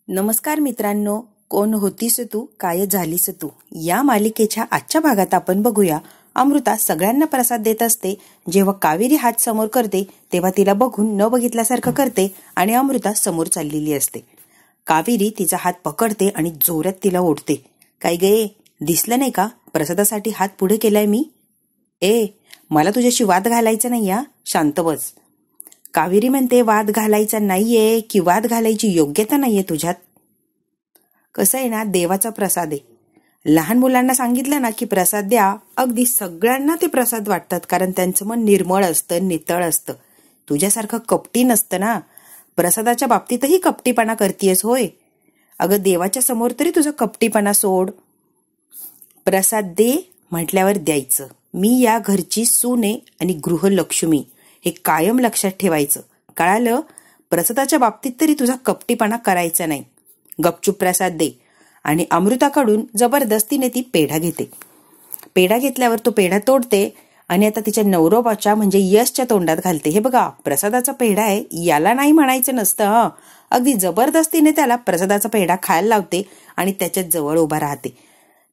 नमस्कार मित्रांनो, कोण होतीस तू काय झालीस तू या मालिकेच्या आजच्या भागात आपण बघूया. अमृता सगळ्यांना प्रसाद देत असते. जेव्हा कावेरी हात समोर करते तेव्हा तिला बघून न बघितल्यासारखं करते आणि अमृता समोर चाललेली असते. कावेरी तिचा हात पकडते आणि जोरात तिला ओढते. काय गे, दिसलं नाही का प्रसादासाठी हात पुढे केलाय मी? मला तुझ्याशी वाद घालायचा नाही या, शांत बस. कावेरी म्हणते, वाद घालायचा नाहीये की वाद घालायची योग्यता नाहीये तुझ्यात? कसं आहे ना, देवाचा प्रसाद आहे. लहान मुलांना सांगितलं ना की प्रसाद द्या, अगदी सगळ्यांना ते प्रसाद वाटतात, कारण त्यांचं मन निर्मळ असतं, नितळ असतं. तुझ्यासारखं कपटी नसतं ना. प्रसादाच्या बाबतीतही कपटीपणा करतीयस होय? अगं, देवाच्या समोर तरी तुझा कपटीपणा सोड. प्रसाद दे म्हटल्यावर द्यायचं. मी या घरची सून आहे आणि गृहलक्ष्मी, हे कायम लक्षात ठेवायचं. कळालं? प्रसादाच्या बाबतीत तरी तुझा कपटीपणा करायचा नाही. गपचूप प्रसाद दे. आणि अमृताकडून जबरदस्तीने ती पेढा घेते. पेढा घेतल्यावर तो पेढा तोडते आणि आता तिच्या नवरोबाच्या म्हणजे यशच्या तोंडात घालते. हे बघा, प्रसादाचा पेढा आहे, याला नाही म्हणायचं नसतं. अगदी जबरदस्तीने त्याला प्रसादाचा पेढा खायला लावते आणि त्याच्या जवळ उभा राहते.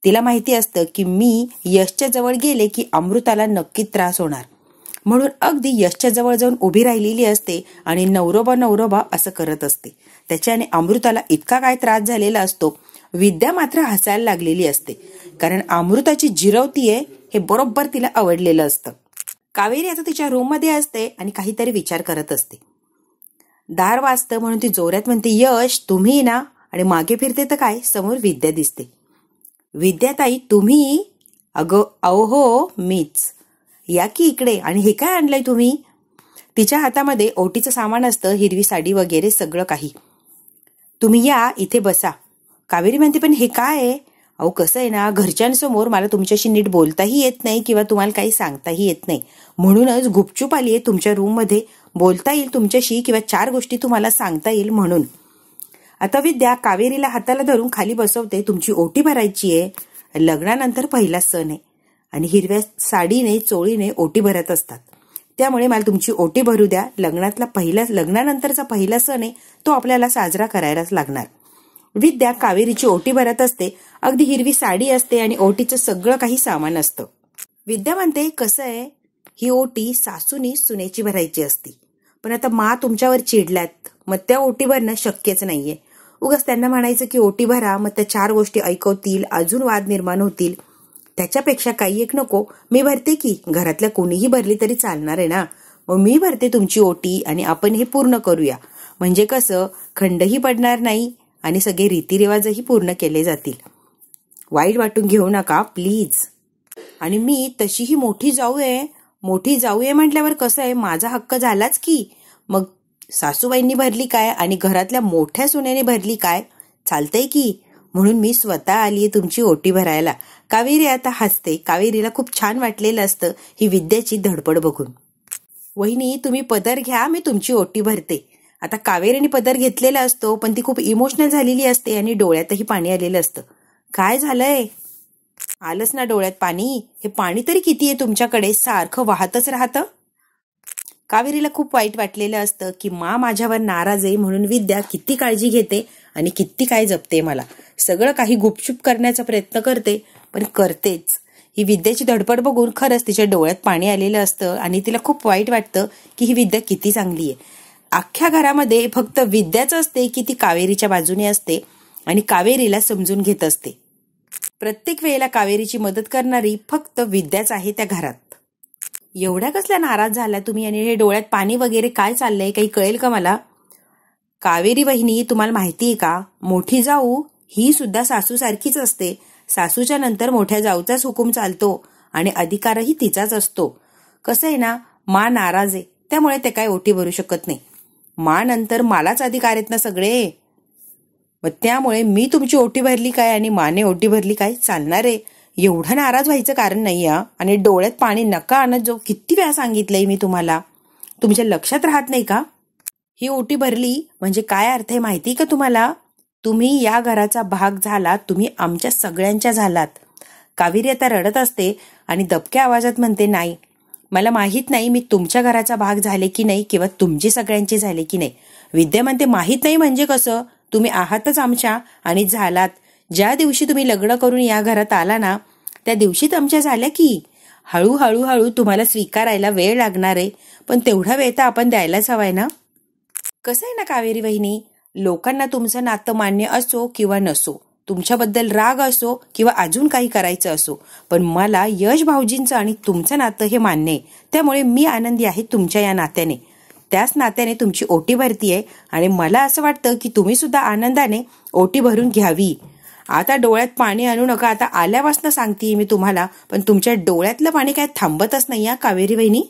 तिला माहिती असतं की मी यशच्या जवळ गेले की अमृताला नक्की त्रास होणार, म्हणून अगदी यशच्या जवळ जाऊन उभी राहिलेली असते आणि नवरोबा असं करत असते. त्याच्याने अमृताला इतका काय त्रास झालेला असतो. विद्या मात्र हसायला लागलेली असते, कारण अमृताची जिरवती आहे हे बरोबर तिला आवडलेलं असतं. कावेरी आता तिच्या रूम मध्ये असते आणि काहीतरी विचार करत असते. दार वाजतं म्हणून ती जोरात म्हणते, यश तुम्ही ना? आणि मागे फिरते तर काय, समोर विद्या दिसते. विद्याताई तुम्ही? अगं अहो मीच. या की इकडे. आणि हे काय आणलंय तुम्ही? तिच्या हातामध्ये ओटीचं सामान असतं, हिरवी साडी वगैरे सगळं काही. तुम्ही या इथे बसा. कावेरी म्हणते, पण हे काय आहे? अहो कसं आहे ना, घरच्यांसमोर मला तुमच्याशी नीट बोलताही येत नाही किंवा तुम्हाला काही सांगताही येत नाही, म्हणूनच गुपचूप आली आहे तुमच्या रूम मध्ये. बोलता येईल तुमच्याशी किंवा 4 गोष्टी तुम्हाला सांगता येईल म्हणून. आता विद्या कावेरीला हाताला धरून खाली बसवते. तुमची ओटी भरायची आहे. लग्नानंतर पहिला सण आहे आणि हिरव्या साडीने चोळीने ओटी भरत असतात, त्यामुळे मला तुमची ओटी भरू द्या. लग्नानंतरचा पहिला सण आहे, तो आपल्याला साजरा करायलाच लागणार. विद्या कावेरीची ओटी भरत असते. अगदी हिरवी साडी असते आणि ओटीचं सगळं काही सामान असतं. विद्या म्हणते, कसं आहे, ही ओटी सासूनी सुनेची भरायची असती, पण आता मा तुमच्यावर चिडल्यात, मग त्या ओटी भरणं शक्यच नाहीये. उगाच त्यांना म्हणायचं की ओटी भरा, मग त्या 4 गोष्टी ऐकवतील, अजून वाद निर्माण होतील. त्याच्यापेक्षा काही एक नको, मी भरते की, घरातल्या कोणीही भरली तरी चालणार आहे ना. मग मी भरते तुमची ओटी आणि आपण हे पूर्ण करूया. म्हणजे कसं, खंडही पडणार नाही आणि सगळे रीतिरिवाजही पूर्ण केले जातील. वाईट वाटून घेऊ नका प्लीज. आणि मी तशीही मोठी जाऊ आहे म्हटल्यावर कसं आहे, माझा हक्क झालाच की. मग सासूबाईंनी भरली काय आणि घरातल्या मोठ्या सुनेने भरली काय, चालतंय की. म्हणून मी स्वतः आलीये तुमची ओटी भरायला. कावेरी आता हसते. कावेरीला खूप छान वाटलेलं असतं ही विद्याची धडपड बघून. वहिनी तुम्ही पदर घ्या, मी तुमची ओटी भरते. आता कावेरीने पदर घेतलेला असतो, पण ती खूप इमोशनल झालेली असते आणि डोळ्यातही पाणी आलेलं असतं. काय झालंय? आलंच ना डोळ्यात पाणी. हे पाणी तरी किती आहे तुमच्याकडे, सारखं वाहतच राहतं. कावेरीला खूप वाईट वाटलेलं असतं की मा माझ्यावर नाराज आहे, म्हणून विद्या किती काळजी घेते आणि किती काय जपते मला. सगळं काही गुपचूप करण्याचा प्रयत्न करते, पण करतेच. ही विद्याची धडपड बघून खरंच तिच्या डोळ्यात पाणी आलेलं असतं आणि तिला खूप वाईट वाटतं की ही विद्या किती चांगली आहे. अख्ख्या घरामध्ये फक्त विद्याच असते की ती कावेरीच्या बाजूने असते आणि कावेरीला समजून घेत असते. प्रत्येक वेळेला कावेरीची मदत करणारी फक्त विद्याच आहे त्या घरात. एवढ्या कसल्या नाराज झाला तुम्ही आणि हे डोळ्यात पाणी वगैरे काय चाललंय, काही कळेल का मला? कावेरी वहिनी, तुम्हाला माहिती आहे का, मोठी जाऊ ही सुद्धा सासू सारखीच असते. सासूच्या नंतर मोठ्या जाऊचाच हुकूम चालतो आणि अधिकारही तिचाच असतो. कसं आहे ना, मा नाराज आहे त्यामुळे ते काय ओटी भरू शकत नाही. मा नंतर मलाच अधिकार आहेत ना सगळे, मग त्यामुळे मी तुमची ओटी भरली काय आणि माने ओटी भरली काय, चालणार आहे? एवढं नाराज व्हायचं कारण नाही. आणि डोळ्यात पाणी नका आणत जो, किती वेळा सांगितलंय मी तुम्हाला, तुमच्या लक्षात राहत नाही का? ही ओटी भरली म्हणजे काय अर्थ आहे माहिती का तुम्हाला? तुम्ही या घराचा भाग झालात, तुम्ही आमच्या सगळ्यांच्या झालात. कावेरी आता रडत असते आणि दबक्या आवाजात म्हणते, नाही मला माहित नाही मी तुमच्या घराचा भाग झाले की नाही किंवा तुमची सगळ्यांची झाले की नाही. विद्या म्हणते, माहित नाही म्हणजे कसं, तुम्ही आहातच आमच्या आणि झालात. ज्या दिवशी तुम्ही लग्न करून या घरात आला ना, त्या दिवशीच आमच्या झाल्या की. हळूहळू तुम्हाला स्वीकारायला वेळ लागणार आहे, पण तेवढा वेळ तर आपण द्यायलाच हवाय ना. कसं आहे ना कावेरी वहिनी, लोकांना तुमचं नातं मान्य असो किंवा नसो, तुमच्याबद्दल राग असो किंवा अजून काही करायचं असो, पण मला यश भाऊजींचं आणि तुमचं नातं हे मान्य आहे. त्यामुळे मी आनंदी आहे तुमच्या या नात्याने. त्याच नात्याने तुमची ओटी भरतीये आणि मला असं वाटतं की तुम्ही सुद्धा आनंदाने ओटी भरून घ्यावी. आता डोळ्यात पाणी आणू नका. आता आल्यापासून सांगतेय मी तुम्हाला, पण तुमच्या डोळ्यातलं पाणी काय थांबतच नाही या कावेरी वहिनी.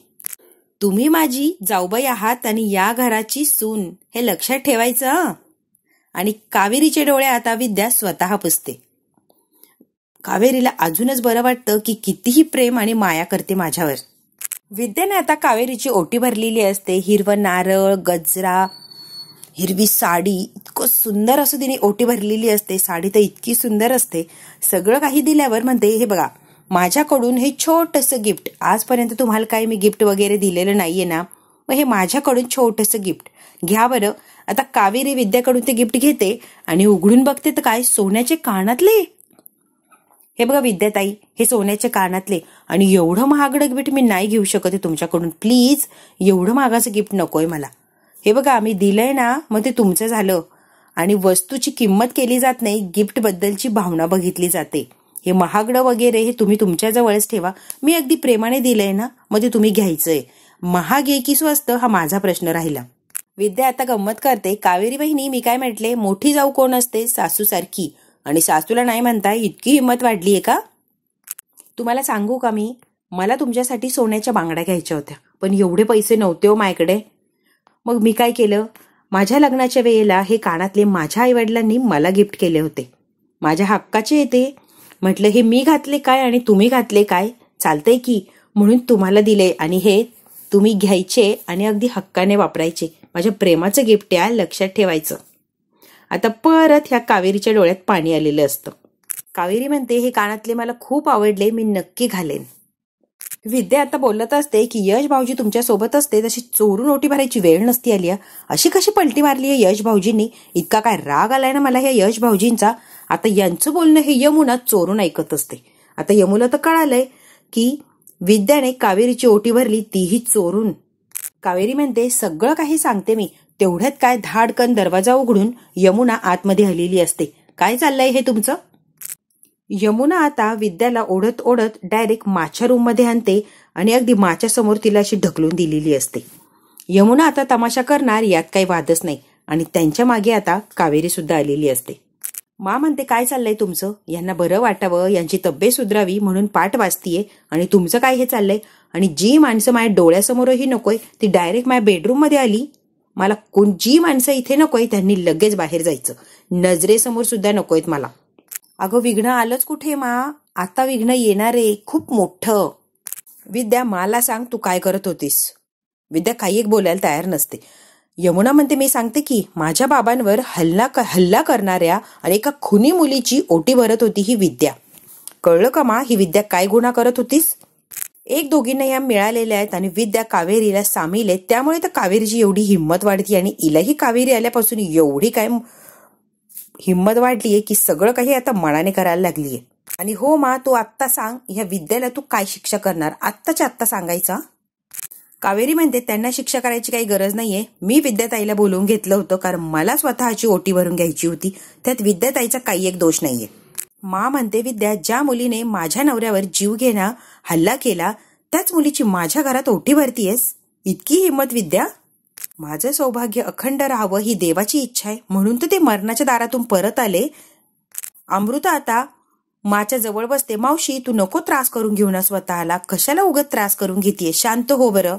तुम्ही माझी जाऊबाई आहात आणि या घराची सून, हे लक्षात ठेवायचं. आणि कावेरीचे डोळे आता विद्या स्वतः पुसते. कावेरीला अजूनच बरं वाटतं की कितीही प्रेम आणि माया करते माझ्यावर. विद्याने आता कावेरीची ओटी भरलेली असते. हिरवं नारळ, गजरा, हिरवी साडी, इतकं सुंदर असं तिने ओटी भरलेली असते. साडी तर इतकी सुंदर असते. सगळं काही दिल्यावर म्हणते, हे बघा माझ्याकडून हे छोटंसं गिफ्ट, आजपर्यंत तुम्हाला काही मी गिफ्ट वगैरे दिलेलं नाहीये ना, मग हे माझ्याकडून छोटंसं गिफ्ट घ्या बरं. आता कावेरी विद्याकडून ते गिफ्ट घेते आणि उघडून बघते तर काय, सोन्याचे कानातले. हे बघा विद्याताई, हे सोन्याचे कानातले. आणि एवढं महागडं गिफ्ट मी नाही घेऊ शकत तुमच्याकडून. प्लीज एवढं महागाचं गिफ्ट नकोय मला. हे बघा मी दिलंय ना, मग ते तुमचं झालं. आणि वस्तूची किंमत केली जात नाही, गिफ्ट बद्दलची भावना बघितली जाते. हे महागडं वगैरे हे तुम्ही तुमच्या जवळच ठेवा. मी अगदी प्रेमाने दिलंय ना, मग ते तुम्ही घ्यायचंय. महाग आहे की स्वस्त हा माझा प्रश्न राहिला. विद्या आता गंमत करते, कावेरी बहिणी मी काय म्हटले, मोठी जाऊ कोण असते, सासू सारखी. आणि सासूला नाही म्हणताय, इतकी हिंमत वाढलीये का. तुम्हाला सांगू का मी, मला तुमच्यासाठी सोन्याच्या बांगड्या घ्यायच्या होत्या, पण एवढे पैसे नव्हते हो माझ्याकडे. मग मी काय केलं, माझ्या लग्नाच्या वेळेला हे कानातले माझ्या आईवडिलांनी मला गिफ्ट केले होते. माझ्या हक्काचे येते. म्हटलं हे मी घातले काय आणि तुम्ही घातले काय, चालतंय की, म्हणून तुम्हाला दिले. आणि हे तुम्ही घ्यायचे आणि अगदी हक्काने वापरायचे. माझ्या प्रेमाचं गिफ्ट आहे, लक्षात ठेवायचं. आता परत ह्या कावेरीच्या डोळ्यात पाणी आलेलं असतं. कावेरी म्हणते, हे कानातले मला खूप आवडले, मी नक्की घालेन. विद्या आता बोलत असते की यश भाऊजी तुमच्या सोबत असते, तशी चोरून ओटी भरायची वेळ नसती आली. अशी कशी पलटी मारली आहे यश भाऊजींनी. इतका काय राग आलाय ना मला ह्या यश भाऊजींचा. आता यांचं बोलणं हे यमुना चोरून ऐकत असते. आता यमुला तर कळालंय की विद्याने कावेरीची ओटी भरली, तीही चोरून. कावेरी म्हणते, सगळं काही सांगते मी. तेवढ्यात काय धाडकन दरवाजा उघडून यमुना आतमध्ये आलेली असते. काय चाललंय हे तुमचं. यमुना आता विद्याला ओढत ओढत डायरेक्ट माच्या रूम मध्ये आणते आणि अगदी माच्या समोर तिला अशी ढकलून दिलेली असते. यमुना आता तमाशा करणार यात काही वादच नाही. आणि त्यांच्या मागे आता कावेरी सुद्धा आलेली असते. मा म्हणते, काय चाललंय तुमचं, यांना बरं वाटावं, यांची तब्येत सुधरावी म्हणून पाठ वाचतीये, आणि तुमचं काय हे चाललंय. आणि जी माणसं माझ्या डोळ्यासमोरही नकोय ती डायरेक्ट माझ्या बेडरूम मध्ये आली. मला जी माणसं इथे नकोय त्यांनी लगेच बाहेर जायचं. नजरेसमोर सुद्धा नकोयत मला. अगं विघ्न आलंच कुठे मा, आता विघ्न येणार आहे खूप मोठं. विद्या मला सांग तू काय करत होतीस. विद्या काही एक बोलायला तयार नसते. यमुना म्हणते, मी सांगते की माझ्या बाबांवर हल्ला करणाऱ्या आणि एका खुनी मुलीची ओटी भरत होती ही विद्या. कळलं का मा, ही विद्या काय गुन्हा करत होतीस. एक दोघींना या मिळालेल्या आहेत आणि विद्या कावेरीला सामील आहे. त्यामुळे तर कावेरीची एवढी हिंमत वाढती आणि हिलाही कावेरी आल्यापासून एवढी काय हिंमत वाढलीये की सगळं काही आता मनाने करायला लागलीये. आणि हो मा, तू आत्ता सांग ह्या विद्याला तू काय शिक्षा करणार, आत्ताच्या आत्ता सांगायचा. कावेरी म्हणते, त्यांना शिक्षा करायची काही गरज नाहीये. मी विद्याताईला बोलवून घेतलं होतं कारण मला स्वतःची ओटी भरून घ्यायची होती. त्यात विद्याताईचा काही एक दोष नाहीये. मा म्हणते, विद्या ज्या मुलीने माझ्या नवऱ्यावर जीव घेणा हल्ला केला त्याच मुलीची माझ्या घरात ओटी भरतीयस, इतकी हिंमत विद्या. माझं सौभाग्य अखंड राहावं ही देवाची इच्छा आहे, म्हणून तर ते मरणाच्या दारातून परत आले. अमृता आता माच्या जवळ बसते. मावशी तू नको त्रास करून घेऊ ना स्वतःला, कशाला उगत त्रास करून घेतीये, शांत हो बरं.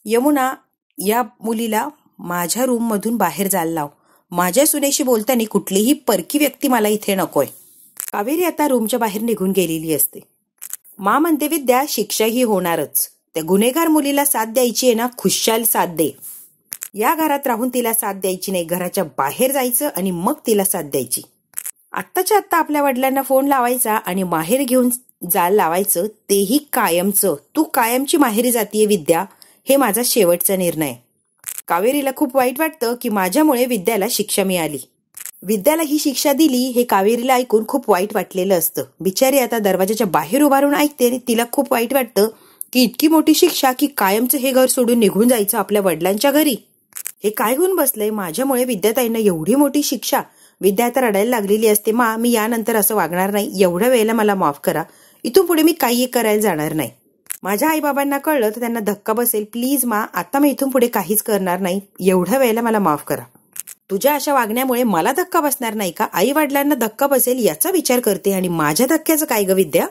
यमुना, या मुलीला माझ्या रूम मधून बाहेर जायला लाव. माझ्या सुनेशी बोलताना कुठलीही परकी व्यक्ती मला इथे नकोय. कावेरी आता रूमच्या बाहेर निघून गेलेली असते. मा म्हणते, विद्या शिक्षा ही होणारच. त्या गुन्हेगार मुलीला साथ द्यायची आहे ना, खुशाल साथ दे. या घरात राहून तिला साथ द्यायची नाही, घराच्या बाहेर जायचं आणि मग तिला साथ द्यायची. आत्ताच्या आत्ता आपल्या वडिलांना फोन लावायचा आणि माहेर घेऊन जायला लावायचं, तेही कायमचं. तू कायमची माहेरी जातीये विद्या, हे माझा शेवटचा निर्णय. कावेरीला खूप वाईट वाटतं की माझ्यामुळे विद्याला शिक्षा मिळाली. विद्याला ही शिक्षा दिली हे कावेरीला ऐकून खूप वाईट वाटलेलं असतं. बिचारी आता दरवाजाच्या बाहेर उभारून ऐकते आणि तिला खूप वाईट वाटतं की इतकी मोठी शिक्षा की कायमचं हे घर सोडून निघून जायचं आपल्या वडिलांच्या घरी. हे काय होऊन बसलंय, माझ्यामुळे विद्याताईंना एवढी मोठी शिक्षा. विद्या आता रडायला लागलेली असते. मा, मी यानंतर असं वागणार नाही, एवढ्या वेळेला मला माफ करा, इथून पुढे मी काही करायला जाणार नाही. माझ्या आईबाबांना कळलं तर त्यांना धक्का बसेल. प्लीज मा, आता मी इथून पुढे काहीच करणार नाही, एवढ्या वेळेला मला माफ करा. तुझ्या अशा वागण्यामुळे मला धक्का बसणार नाही का? आई वडिलांना धक्का बसेल याचा विचार करते आणि माझ्या धक्क्याचं काय ग विद्या?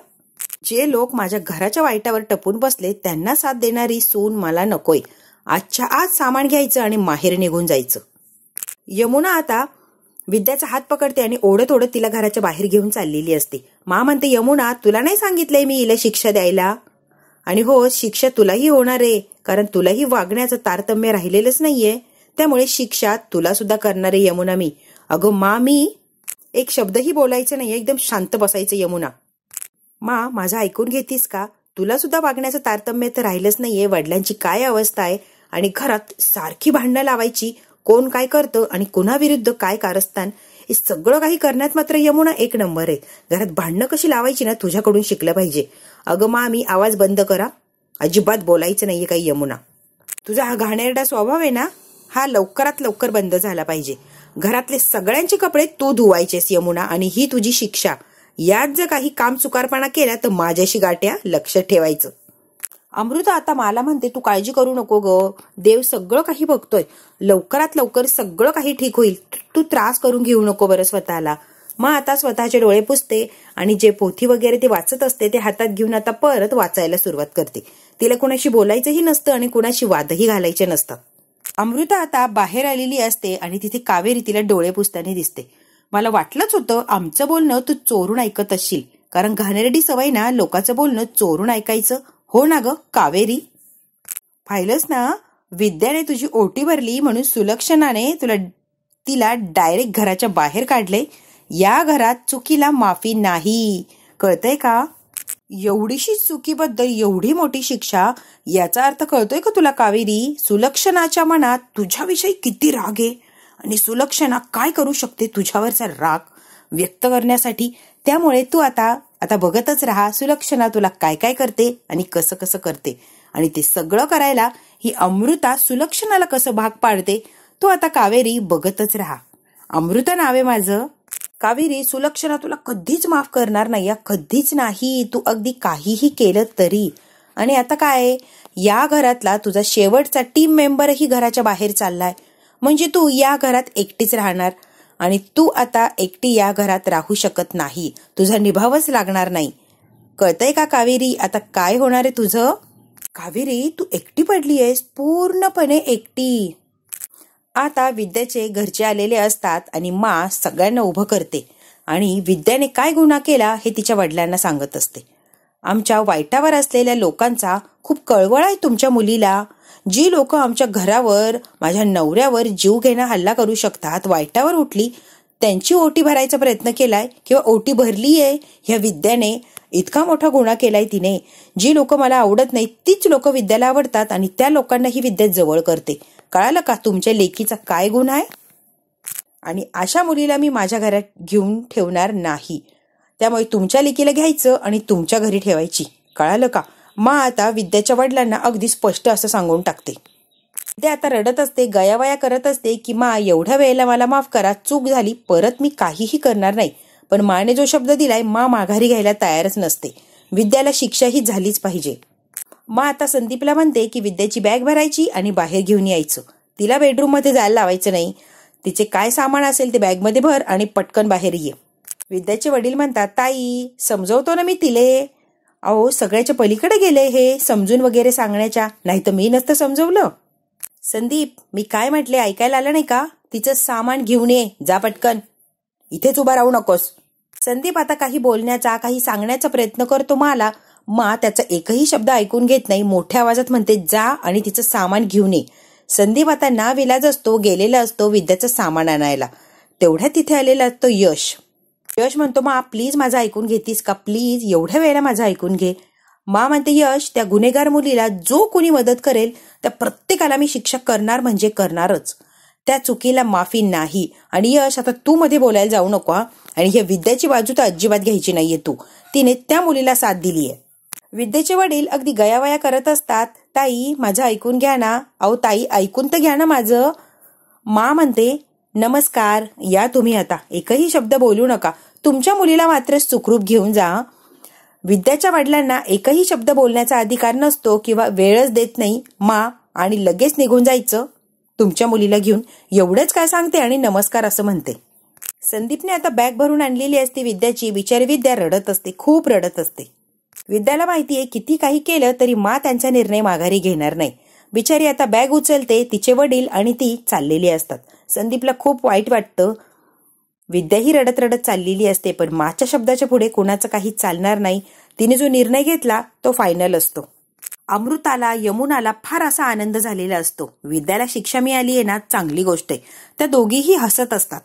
जे लोक माझ्या घराच्या वाईटावर टपून बसले त्यांना साथ देणारी सून मला नकोय. आजच्या आज सामान घ्यायचं आणि माहेर निघून जायचं. यमुना आता विद्याचा हात पकडते आणि ओढत ओढत तिला घराच्या बाहेर घेऊन चाललेली असते. मा म्हणते, यमुना तुला नाही सांगितलंय मी हिला शिक्षा द्यायला? आणि हो, शिक्षा तुलाही होणार आहे, कारण तुलाही वागण्याचं तारतम्य राहिलेलंच नाहीये, त्यामुळे शिक्षा तुला सुद्धा करणार आहे यमुना मी. अगं मा, मी एक शब्दही बोलायचं नाही, एकदम शांत बसायचं. यमुना, मा माझं ऐकून घेतीस का? तुला सुद्धा वागण्याचं तारतम्य तर राहिलंच नाहीये. वडिलांची काय अवस्था आहे आणि घरात सारखी भांडणं लावायची, कोण काय करतं आणि कुणाविरुद्ध काय कारस्थान, हे सगळं काही करण्यात मात्र यमुना एक नंबर आहे. घरात भांडणं कशी लावायची ना तुझ्याकडून शिकलं पाहिजे. अगं मा, मी आवाज बंद करा, अजिबात बोलायचं नाहीये काही यमुना. तुझा हा घाणेरडा स्वभाव आहे ना, हा लवकरात लवकर बंद झाला पाहिजे. घरातले सगळ्यांचे कपडे तू धुवायचेस यमुना, आणि ही तुझी शिक्षा. यात जर काही काम चुकारपणा केला तर माझ्याशी गाठ्या, लक्ष ठेवायचं. अमृता आता मला म्हणते, तू काळजी करू नको ग, देव सगळं काही बघतोय, लवकरात लवकर सगळं काही ठीक होईल, तू त्रास करून घेऊ नको बरं स्वतःला. मग आता स्वतःचे डोळे पुसते आणि जे पोथी वगैरे ते वाचत असते ते हातात घेऊन आता परत वाचायला सुरुवात करते. तिला कुणाशी बोलायचंही नसतं आणि कुणाशी वादही घालायचे नसतात. अमृता आता बाहेर आलेली असते आणि तिथे कावेरी तिला डोळे पुसताना दिसते. मला वाटलंच होतं आमचं बोलणं तू चोरून ऐकत असशील, कारण घाणेरडी सवय ना लोकांचं बोलणं चोरून ऐकायचं. हो ना ग कावेरी? पाहिलंच ना, विद्याने तुझी ओटी भरली म्हणून सुलक्षणाने तिला डायरेक्ट घराच्या बाहेर काढले. या घरात चुकीला माफी नाही, कळतंय का? एवढीशी चुकीबद्दल एवढी मोठी शिक्षा, याचा अर्थ कळतोय का तुला कावेरी? सुलक्षणाच्या मनात तुझ्याविषयी किती राग आहे आणि सुलक्षणा काय करू शकते तुझ्यावरचा राग व्यक्त करण्यासाठी. त्यामुळे तू आता बघतच राहा सुलक्षणा तुला काय काय करते आणि कसं कसं करते, आणि ते सगळं करायला ही अमृता सुलक्षणाला कसं भाग पाडते. तू आता कावेरी बघतच राहा. अमृता नावे माझं. कावेरी, सुलक्षणा तुला कधीच माफ करणार नाही, कधीच नाही, तू अगदी काहीही केलं तरी. आणि आता काय, या घरातला तुझा शेवटचा टीम मेंबरही घराच्या बाहेर चाललाय, म्हणजे तू या घरात एकटीच राहणार आणि तू आता एकटी या घरात राहू शकत नाही, तुझा निभावच लागणार नाही. कळतंय का कावेरी आता काय होणार आहे तुझं? कावेरी, तू एकटी पडली आहेस, पूर्णपणे एकटी. आता विद्याचे घरचे आलेले असतात आणि मा सगळ्यांना उभं करते आणि विद्याने काय गुन्हा केला हे तिच्या वडिलांना सांगत असते. आमच्या वाईटावर असलेल्या लोकांचा खूप कळवळ आहे तुमच्या मुलीला. जी लोक आमच्या घरावर, माझ्या नवऱ्यावर जीव घेणा हल्ला करू शकतात, वाईटावर उठली, त्यांची ओटी भरायचा प्रयत्न केलाय किंवा ओटी भरली आहे ह्या विद्याने. इतका मोठा गुन्हा केलाय तिने. जी लोक मला आवडत नाही तीच लोक विद्याला आवडतात आणि त्या लोकांना ही विद्या जवळ करते. कळालं का तुमच्या लेकीचा काय गुन्हा आहे? आणि अशा मुलीला मी माझ्या घरात घेऊन ठेवणार नाही. त्यामुळे तुमच्या लेकीला घ्यायचं आणि तुमच्या घरी ठेवायची. कळालं का? मा आता विद्याच्या वडिलांना अगदी स्पष्ट असं सांगून टाकते. ते आता रडत असते, गयावया करत असते की मा एवढ्या वेळेला मला माफ करा, चूक झाली, परत मी काहीही करणार नाही. पण माने जो शब्द दिलाय मा माघारी घ्यायला तयारच नसते. विद्याला शिक्षा ही झालीच पाहिजे. मा आता संदीपला म्हणते की विद्याची बॅग भरायची आणि बाहेर घेऊन यायचं, तिला बेडरूम मध्ये जायला लावायचं नाही. तिचे काय सामान असेल ते बॅग मध्ये भर आणि पटकन बाहेर ये. विद्याचे वडील म्हणतात, ताई समजवतो ना मी तिले. अहो सगळ्याच्या पलीकडे गेले हे समजून वगैरे सांगण्याच्या, नाही तर मी नसतं समजवलं. संदीप, मी काय म्हटले ऐकायला आलं नाही का? तिचं सामान घेऊन ये, जा पटकन, इथेच उभा राहू नकोस. संदीप आता काही बोलण्याचा, काही सांगण्याचा प्रयत्न करतो मला. मा त्याचा एकही शब्द ऐकून घेत नाही, मोठ्या आवाजात म्हणते, जा आणि तिचं सामान घेऊन ये. संदीप आता नाविलाज असतो, गेलेला असतो विद्याचं सामान आणायला. तेवढ्या तिथे आलेला असतो यश. यश म्हणतो, मा प्लीज माझं ऐकून घेतीस का, प्लीज एवढ्या वेळेला माझं ऐकून घे. मा म्हणते, यश, त्या गुन्हेगार मुलीला जो कोणी मदत करेल त्या प्रत्येकाला मी शिक्षा करणार म्हणजे करणारच. त्या चुकीला माफी नाही. आणि यश, आता तू मध्ये बोलायला जाऊ नको. आणि ही विद्याची बाजू तर अजिबात घ्यायची नाहीये तू. तिने त्या मुलीला साथ दिलीये. विद्येचे वडील अगदी गयावया करत असतात. ताई, माझं ऐकून घ्या ना. अहो ताई, ऐकून तर घ्या ना माझं. मा म्हणते, नमस्कार, या तुम्ही आता. एकही शब्द बोलू नका. तुमच्या मुलीला मात्र सुखरूप घेऊन जा. विद्याच्या वडिलांना एकही शब्द बोलण्याचा अधिकार नसतो किंवा वेळच देत नाही मा, आणि लगेच निघून जायचं तुमच्या मुलीला घेऊन. एवढंच काय सांगते आणि नमस्कार असं म्हणते. संदीपने आता बॅग भरून आणलेली असते विद्याची. बिचारी विद्या रडत असते, खूप रडत असते. विद्याला माहितीये किती काही केलं तरी मा त्यांचा निर्णय माघारी घेणार नाही. बिचारी आता बॅग उचलते. तिचे वडील आणि ती चाललेली असतात. संदीपला खूप वाईट वाटतं. विद्याही रडत रडत चाललेली असते, पण माच्या शब्दाच्या पुढे कोणाचं काही चालणार नाही. तिने जो निर्णय घेतला तो फायनल असतो. अमृताला, यमुनाला फार असा आनंद झालेला असतो. विद्याला शिक्षा मिळाली आहे ना, चांगली गोष्ट आहे. त्या दोघीही हसत असतात.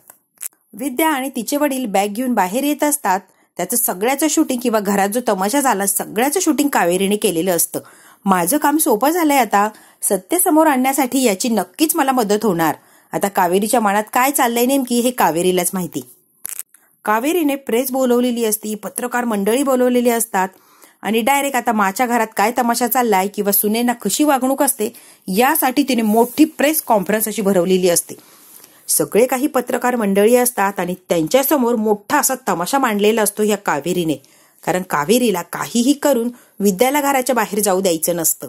विद्या आणि तिचे वडील बॅग घेऊन बाहेर येत असतात. त्याचं सगळ्याचं शूटिंग किंवा घरात जो तमाशा झाला सगळ्याचं शूटिंग कावेरीने केलेलं असतं. माझं काम सोपं झालंय आता. सत्य समोर आणण्यासाठी याची नक्कीच मला मदत होणार. आता कावेरीच्या मनात काय चाललंय नेमकी हे कावेरीलाच माहिती. कावेरीने प्रेस बोलवलेली असती, पत्रकार मंडळी बोलवलेली असतात आणि डायरेक्ट आता माच्या घरात काय तमाशा चाललाय किंवा सुनेंना कशी वागणूक असते यासाठी तिने मोठी प्रेस कॉन्फरन्स अशी भरवलेली असते. सगळे काही पत्रकार मंडळी असतात आणि त्यांच्यासमोर मोठा असा तमाशा मांडलेला असतो ह्या कावेरीने. कारण कावेरीला काहीही करून विद्याला घराच्या बाहेर जाऊ द्यायचं नसतं.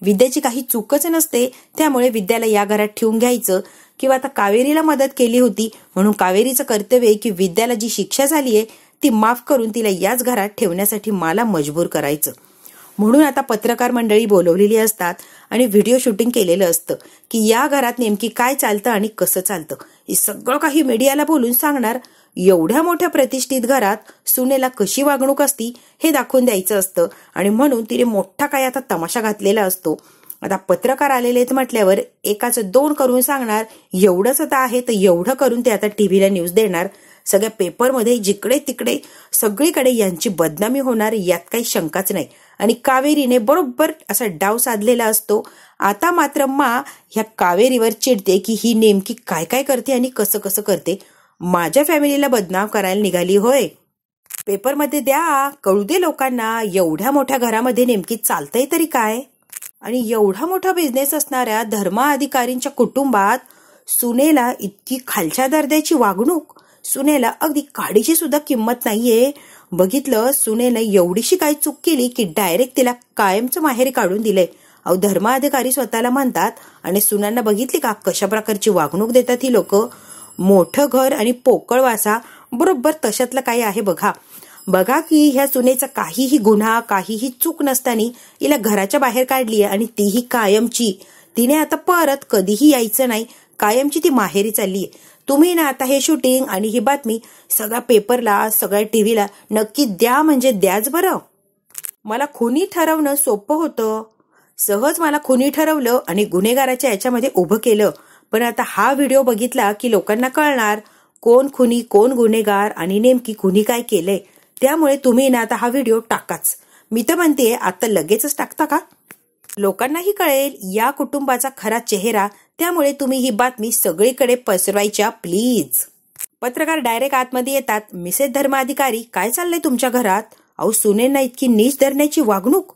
विद्याची काही चूकच नसते, त्यामुळे विद्याला या घरात ठेवून घ्यायचं. किंवा आता कावेरीला मदत केली होती म्हणून कावेरीचं कर्तव्य आहे की विद्याला जी शिक्षा झालीये ती माफ करून तिला याच घरात ठेवण्यासाठी मला मजबूर करायचं. म्हणून आता पत्रकार मंडळी बोलवलेली असतात आणि व्हिडिओ शूटिंग केलेलं असतं की या घरात नेमकी काय चालतं आणि कसं चालतं हे सगळं काही मीडियाला बोलून सांगणार. एवढ्या मोठ्या प्रतिष्ठित घरात सुनेला कशी वागणूक असती हे दाखवून द्यायचं असतं आणि म्हणून तिने मोठा काय आता तमाशा घातलेला असतो. आता पत्रकार आलेले म्हटल्यावर एकाचं दोन करून सांगणार. एवढंच आता आहे तर एवढं करून ते आता टीव्हीला न्यूज देणार. सगळ्या पेपरमध्ये जिकडे तिकडे सगळीकडे यांची बदनामी होणार, यात काही शंकाच नाही. आणि कावेरीने बरोबर असा डाव साधलेला असतो. आता मात्र मा ह्या कावेरीवर चिडते की ही नेमकी काय काय करते आणि कसं कसं करते. माझ्या फॅमिलीला बदनाम करायला निघाली होय. पेपरमध्ये द्या, कळू दे लोकांना एवढ्या मोठ्या घरामध्ये नेमकी चालतंय तरी काय. आणि एवढा मोठा बिझनेस असणाऱ्या धर्मा अधिकारींच्या कुटुंबात सुनेला इतकी खालच्या दर्जाची वागणूक. सुनेला अगदी काडीची सुद्धा किंमत नाहीये. बघितलं, सुनेनं एवढीशी काय चूक केली की डायरेक्ट तिला कायमचं माहेरी काढून दिलंय. अहो, धर्मा अधिकारी स्वतःला म्हणतात आणि सुनांना बघितली का कशा प्रकारची वागणूक देतात ही लोक. मोठं घर आणि पोकळ वासा, बरोबर तशातलं काही आहे बघा. बघा की ह्या सुनेचा काहीही गुन्हा काहीही चूक नसताना हिला घराच्या बाहेर काढलीये आणि तीही कायमची. तिने आता परत कधीही यायचं नाही, कायमची ती माहेरी चाललीये. तुम्ही ना आता हे शूटिंग आणि ही बातमी सगळ्या पेपरला सगळ्या टीव्हीला नक्की द्या, म्हणजे द्याच बरं. मला खुनी ठरवणं सोपं होतं. सहज मला खुनी ठरवलं आणि गुन्हेगाराच्या याच्यामध्ये उभं केलं. पण आता हा व्हिडिओ बघितला की लोकांना कळणार कोण खुनी कोण गुन्हेगार आणि नेमकी खुनी काय केलंय. त्यामुळे तुम्ही ना आता हा व्हिडिओ टाकाच. मी तर म्हणते आता लगेचच टाकता का. लोकांनाही कळेल या कुटुंबाचा खरा चेहरा. त्यामुळे तुम्ही ही बातमी सगळीकडे पसरवायच्या प्लीज. पत्रकार डायरेक्ट आतमध्ये येतात. मिसेस धर्माधिकारी, काय चाललंय तुमच्या घरात. अहो, सुनेंना इतकी नीच धरण्याची वागणूक.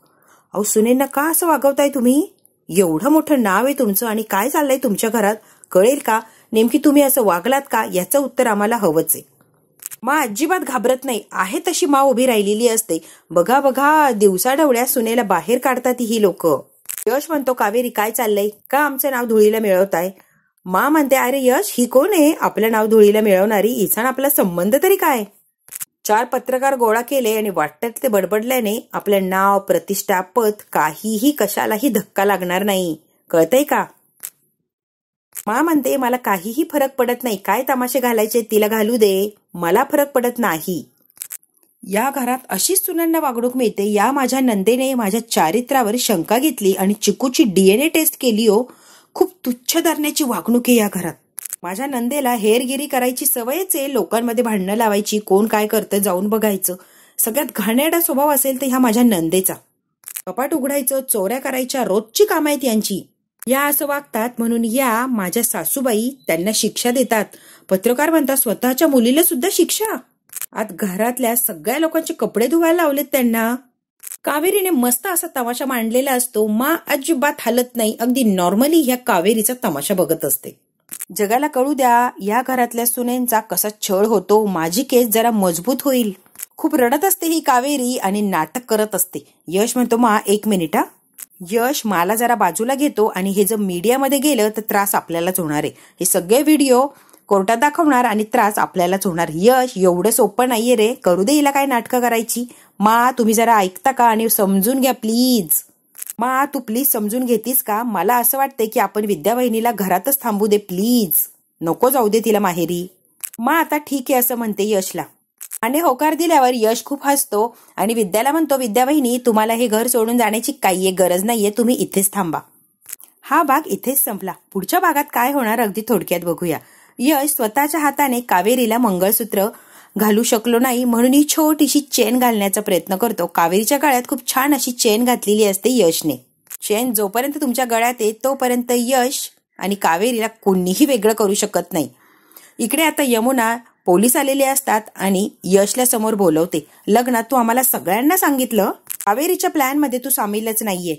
अहो, सुनेंना का असं वागवताय तुम्ही. एवढं मोठं नाव आहे तुमचं आणि काय चाललंय तुमच्या घरात, कळेल का नेमकी तुम्ही असं वागलात का, याचं उत्तर आम्हाला हवंच आहे. मा अजिबात घाबरत नाही, आहे तशी मा उभी राहिलेली असते. बघा बघा, दिवसाढवळ्या सुनेला बाहेर काढतात ही लोक. यश म्हणतो, कावेरी काय चाललंय, का आमचं नाव धुळीला मिळवताय. मा म्हणते, अरे यश, ही कोण आहे आपलं नाव धुळीला मिळवणारी, हिचा आपला संबंध तरी काय. 4 पत्रकार गोळा केले आणि वाटत ते बडबडल्याने आपलं नाव प्रतिष्ठा पद काहीही कशालाही धक्का लागणार नाही, कळतंय का. मा म्हणते, मला काहीही फरक पडत नाही, काय तमाशे घालायचे तिला घालू दे, मला फरक पडत नाही. या घरात अशीच सुनांना वागणूक मिळते. या माझ्या नंदेने माझ्या चारित्र्यावर शंका घेतली आणि चिकूची DNA टेस्ट केली. हो, खूप तुच्छ धरण्याची वागणूक आहे या घरात. माझ्या नंदेला हेरगिरी करायची सवयच आहे, लोकांमध्ये भांडणं लावायची, कोण काय करतं जाऊन बघायचं. सगळ्यात घाणेरडा स्वभाव असेल तर ह्या माझ्या नंदेचा. कपाट उघडायचं, चोऱ्या करायच्या रोजची कामं आहेत यांची. या असं वागतात म्हणून या माझ्या सासूबाई त्यांना शिक्षा देतात. पत्रकार म्हणतात स्वतःच्या मुलीला सुद्धा शिक्षा. आज घरातल्या सगळ्या लोकांचे कपडे धुवायला लावलेत त्यांना. कावेरीने मस्त असा तमाशा मांडलेला असतो. मा अजिबात हालत नाही, अगदी नॉर्मली ह्या कावेरीचा तमाशा बघत असते. जगाला कळू द्या या घरातल्या सुनेंचा कसा छळ होतो, माझी केस जरा मजबूत होईल. खूप रडत असते ही कावेरी आणि नाटक करत असते. यश म्हणतो मा 1 मिनिट हा. यश मला जरा बाजूला घेतो आणि हे जर मीडियामध्ये गेलं तर त्रास आपल्यालाच होणार आहे. हे सगळे व्हिडिओ कोर्टात दाखवणार आणि त्रास आपल्यालाच होणार. यश एवढं सोपं नाहीये रे, करू दे हिला काय नाटकं करायची. मा तुम्ही जरा ऐकता का आणि समजून घ्या प्लीज. मा तू प्लीज समजून घेतीस का? मला असं वाटतंय की आपण विद्या बहिणीला घरातच थांबू दे प्लीज, नको जाऊ दे तिला माहेरी. मा आता ठीक आहे असं म्हणते यशला. आणि होकार दिल्यावर यश खूप हसतो आणि विद्याला म्हणतो विद्या बहिणी तुम्हाला हे घर सोडून जाण्याची काही गरज नाहीये, तुम्ही इथेच थांबा. हा भाग इथेच संपला. पुढच्या भागात काय होणार अगदी थोडक्यात बघूया. यश स्वतःच्या हाताने कावेरीला मंगळसूत्र घालू शकलो नाही म्हणून ही छोटीशी चेन घालण्याचा प्रयत्न करतो. कावेरीच्या गळ्यात खूप छान अशी चेन घातलेली असते यशने. चेन जोपर्यंत तुमच्या गळ्यात आहे तोपर्यंत यश आणि कावेरीला कोणीही वेगळं करू शकत नाही. इकडे आता यमुना पोलीस आलेले असतात आणि यशला समोर बोलवते. लग्नात तू आम्हाला सगळ्यांना सांगितलं, कावेरीच्या प्लॅन मध्ये तू सामीलच नाहीये.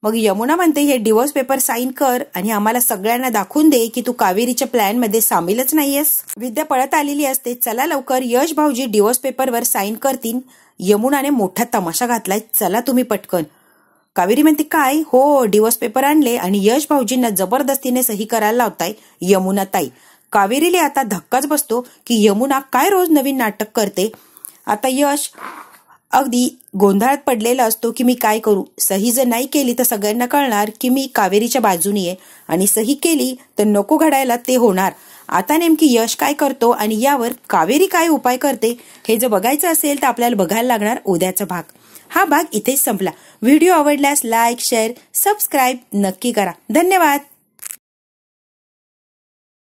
मग यमुना म्हणते हे डिवोर्स पेपर साईन कर आणि आम्हाला सगळ्यांना दाखवून दे की तू कावेरीच्या प्लॅन मध्ये सामीलच नाहीयेस. विद्या पळत आलेली असते. चला लवकर यश भाऊजी डिवोर्स पेपरवर साईन करतील. यमुनाने मोठा तमाशा घातलाय, चला तुम्ही पटकन. कावेरी म्हणते काय? हो डिवोर्स पेपर आणले आणि यश भाऊजींना जबरदस्तीने सही करायला लावताय यमुना ताई. कावेरीला आता धक्काच बसतो की यमुना काय रोज नवीन नाटक करते. आता यश अगदी गोंधळात पडलेला असतो की मी काय करू. सही जर नाही केली तर सगळ्यांना कळणार की मी कावेरीच्या बाजूनी आहे आणि सही केली तर नको घडायला ते होणार. आता नेमकी यश काय करतो आणि यावर कावेरी काय उपाय करते हे जर बघायचं असेल तर आपल्याला बघायला लागणार उद्याचा भाग. हा भाग इथेच संपला. व्हिडिओ आवडल्यास लाईक, शेअर, सबस्क्राईब नक्की करा. धन्यवाद.